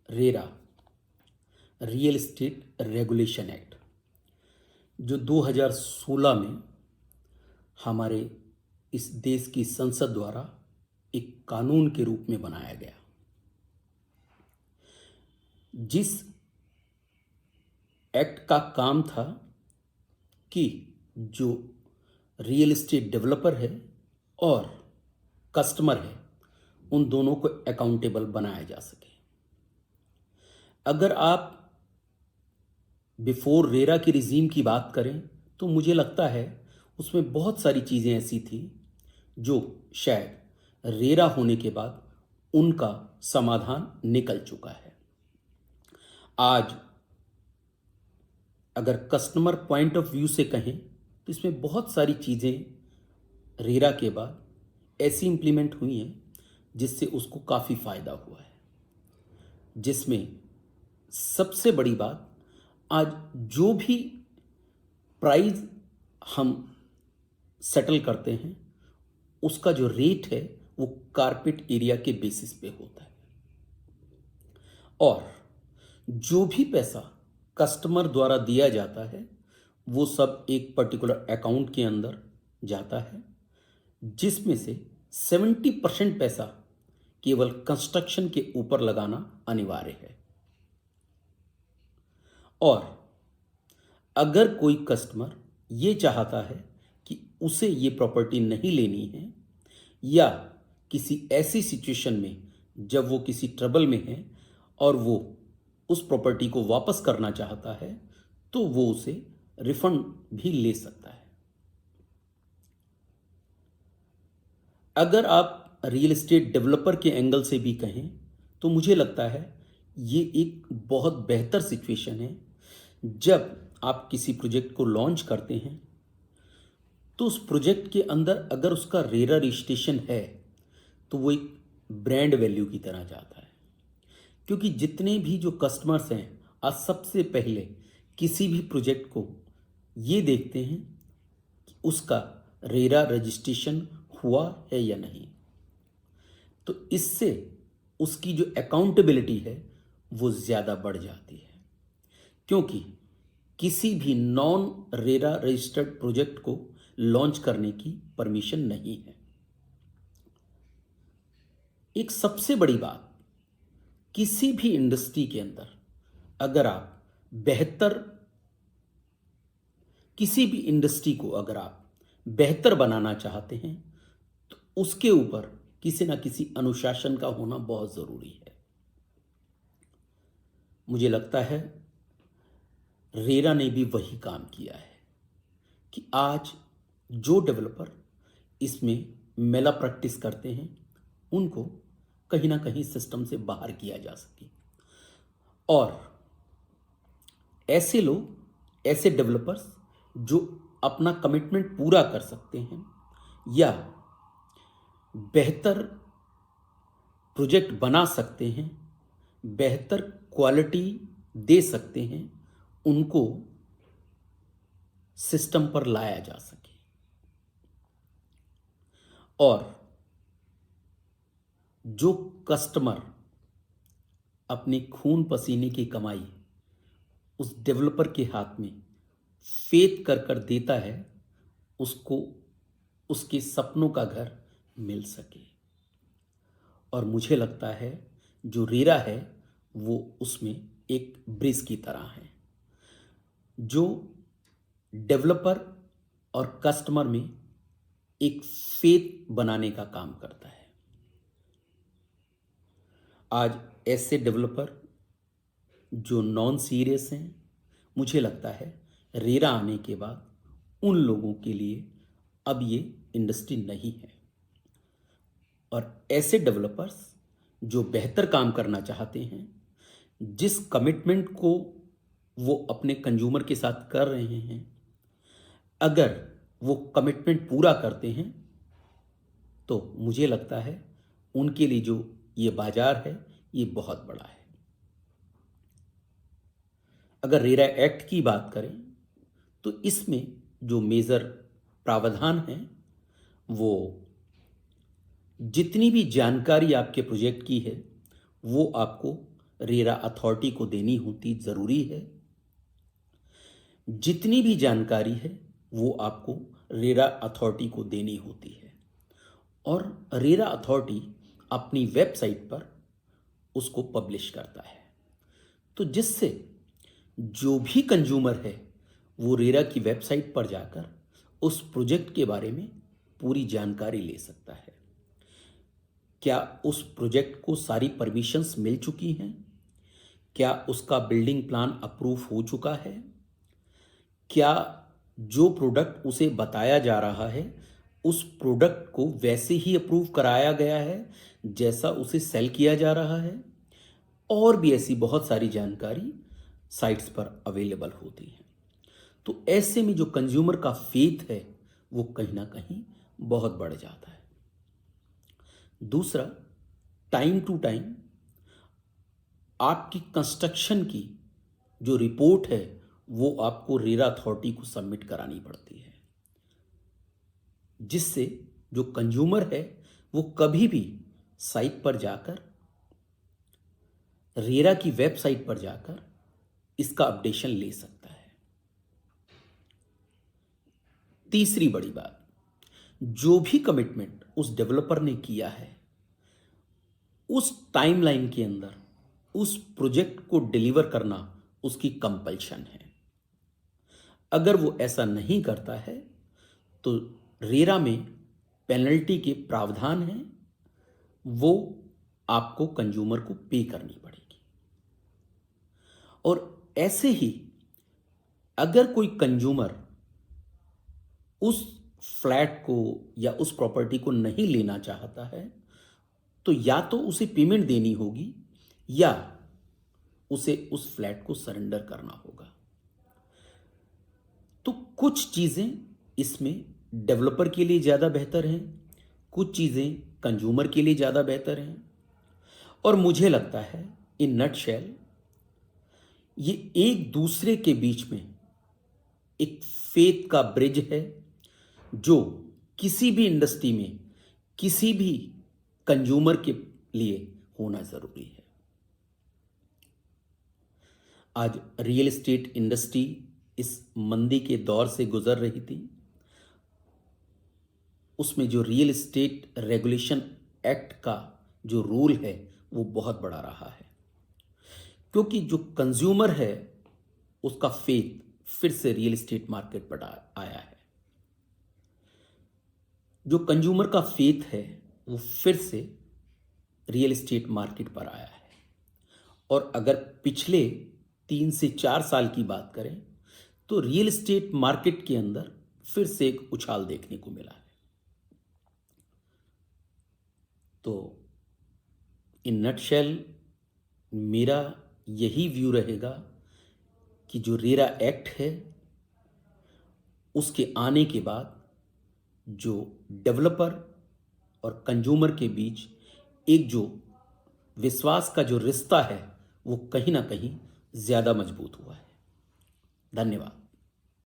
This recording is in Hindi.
RERA, real estate regulation act, जो 2016 में हमारे इस देश की संसद द्वारा एक कानून के रूप में बनाया गया, जिस एक्ट का काम था कि जो रियल एस्टेट डेवलपर है और कस्टमर है, उन दोनों को अकाउंटेबल बनाया जा सके। अगर आप बिफोर रेरा की रिजीम की बात करें तो मुझे लगता है उसमें बहुत सारी चीज़ें ऐसी थी जो शायद रेरा होने के बाद उनका समाधान निकल चुका है। आज अगर कस्टमर पॉइंट ऑफ व्यू से कहें तो इसमें बहुत सारी चीज़ें रेरा के बाद ऐसी इंप्लीमेंट हुई हैं जिससे उसको काफ़ी फ़ायदा हुआ है, जिसमें सबसे बड़ी बात, आज जो भी प्राइस हम सेटल करते हैं उसका जो रेट है वो कारपेट एरिया के बेसिस पे होता है, और जो भी पैसा कस्टमर द्वारा दिया जाता है वो सब एक पर्टिकुलर अकाउंट के अंदर जाता है, जिसमें से 70% पैसा केवल कंस्ट्रक्शन के ऊपर लगाना अनिवार्य है। और अगर कोई कस्टमर ये चाहता है कि उसे ये प्रॉपर्टी नहीं लेनी है, या किसी ऐसी सिचुएशन में जब वो किसी ट्रबल में है और वो उस प्रॉपर्टी को वापस करना चाहता है, तो वो उसे रिफंड भी ले सकता है। अगर आप रियल एस्टेट डेवलपर के एंगल से भी कहें तो मुझे लगता है ये एक बहुत बेहतर सिचुएशन है। जब आप किसी प्रोजेक्ट को लॉन्च करते हैं तो उस प्रोजेक्ट के अंदर अगर उसका रेरा रजिस्ट्रेशन है तो वो एक ब्रांड वैल्यू की तरह जाता है, क्योंकि जितने भी जो कस्टमर्स हैं आज सबसे पहले किसी भी प्रोजेक्ट को ये देखते हैं कि उसका रेरा रजिस्ट्रेशन हुआ है या नहीं। तो इससे उसकी जो अकाउंटेबिलिटी है वो ज़्यादा बढ़ जाती है, क्योंकि किसी भी नॉन रेरा रजिस्टर्ड प्रोजेक्ट को लॉन्च करने की परमिशन नहीं है। एक सबसे बड़ी बात, किसी भी इंडस्ट्री के अंदर अगर आप किसी भी इंडस्ट्री को अगर आप बेहतर बनाना चाहते हैं तो उसके ऊपर किसी ना किसी अनुशासन का होना बहुत ज़रूरी है। मुझे लगता है रेरा ने भी वही काम किया है कि आज जो डेवलपर इसमें मेला प्रैक्टिस करते हैं उनको कहीं ना कहीं सिस्टम से बाहर किया जा सके, और ऐसे लोग, ऐसे डेवलपर्स जो अपना कमिटमेंट पूरा कर सकते हैं या बेहतर प्रोजेक्ट बना सकते हैं, बेहतर क्वालिटी दे सकते हैं, उनको सिस्टम पर लाया जा सके। और जो कस्टमर अपने खून पसीने की कमाई उस डेवलपर के हाथ में फेथ कर कर देता है, उसको उसके सपनों का घर मिल सके। और मुझे लगता है जो रेरा है वो उसमें एक ब्रिज की तरह है, जो डेवलपर और कस्टमर में एक फेथ बनाने का काम करता है। आज ऐसे डेवलपर जो नॉन सीरियस हैं, मुझे लगता है रेरा आने के बाद उन लोगों के लिए अब ये इंडस्ट्री नहीं है, और ऐसे डेवलपर्स जो बेहतर काम करना चाहते हैं, जिस कमिटमेंट को वो अपने कंज्यूमर के साथ कर रहे हैं, अगर वो कमिटमेंट पूरा करते हैं तो मुझे लगता है उनके लिए जो ये बाजार है ये बहुत बड़ा है। अगर रेरा एक्ट की बात करें तो इसमें जो मेजर प्रावधान हैं वो जितनी भी जानकारी आपके प्रोजेक्ट की है वो आपको रेरा अथॉरिटी को देनी होती ज़रूरी है। जितनी भी जानकारी है वो आपको रेरा अथॉरिटी को देनी होती है और रेरा अथॉरिटी अपनी वेबसाइट पर उसको पब्लिश करता है, तो जिससे जो भी कंज्यूमर है वो रेरा की वेबसाइट पर जाकर उस प्रोजेक्ट के बारे में पूरी जानकारी ले सकता है। क्या उस प्रोजेक्ट को सारी परमिशंस मिल चुकी हैं? क्या उसका बिल्डिंग प्लान अप्रूव हो चुका है? क्या जो प्रोडक्ट उसे बताया जा रहा है उस प्रोडक्ट को वैसे ही अप्रूव कराया गया है जैसा उसे सेल किया जा रहा है? और भी ऐसी बहुत सारी जानकारी साइट्स पर अवेलेबल होती है। तो ऐसे में जो कंज्यूमर का फेथ है वो कहीं ना कहीं बहुत बढ़ जाता है। दूसरा, टाइम टू टाइम आपकी कंस्ट्रक्शन की जो रिपोर्ट है वो आपको रेरा अथॉरिटी को सबमिट करानी पड़ती है, जिससे जो कंज्यूमर है वो कभी भी साइट पर जाकर, रेरा की वेबसाइट पर जाकर इसका अपडेशन ले सकता है। तीसरी बड़ी बात, जो भी कमिटमेंट उस डेवलपर ने किया है उस टाइमलाइन के अंदर उस प्रोजेक्ट को डिलीवर करना उसकी कंपल्शन है। अगर वो ऐसा नहीं करता है तो रेरा में पेनल्टी के प्रावधान हैं, वो आपको कंज्यूमर को पे करनी पड़ेगी। और ऐसे ही अगर कोई कंज्यूमर उस फ्लैट को या उस प्रॉपर्टी को नहीं लेना चाहता है तो या तो उसे पेमेंट देनी होगी या उसे उस फ्लैट को सरेंडर करना होगा। तो कुछ चीज़ें इसमें डेवलपर के लिए ज़्यादा बेहतर हैं, कुछ चीज़ें कंज्यूमर के लिए ज़्यादा बेहतर हैं, और मुझे लगता है इन नटशेल ये एक दूसरे के बीच में एक फेथ का ब्रिज है जो किसी भी इंडस्ट्री में किसी भी कंज्यूमर के लिए होना ज़रूरी है। आज रियल एस्टेट इंडस्ट्री इस मंदी के दौर से गुजर रही थी, उसमें जो रियल एस्टेट रेगुलेशन एक्ट का जो रूल है वो बहुत बड़ा रहा है, क्योंकि जो कंज्यूमर है उसका फेथ फिर से रियल एस्टेट मार्केट पर आया है। जो कंज्यूमर का फेथ है वो फिर से रियल एस्टेट मार्केट पर आया है। और अगर पिछले 3 से 4 साल की बात करें तो रियल एस्टेट मार्केट के अंदर फिर से एक उछाल देखने को मिला है। तो इन नटशेल मेरा यही व्यू रहेगा कि जो रेरा एक्ट है उसके आने के बाद जो डेवलपर और कंज्यूमर के बीच एक जो विश्वास का जो रिश्ता है वो कहीं ना कहीं ज़्यादा मजबूत हुआ है। धन्यवाद।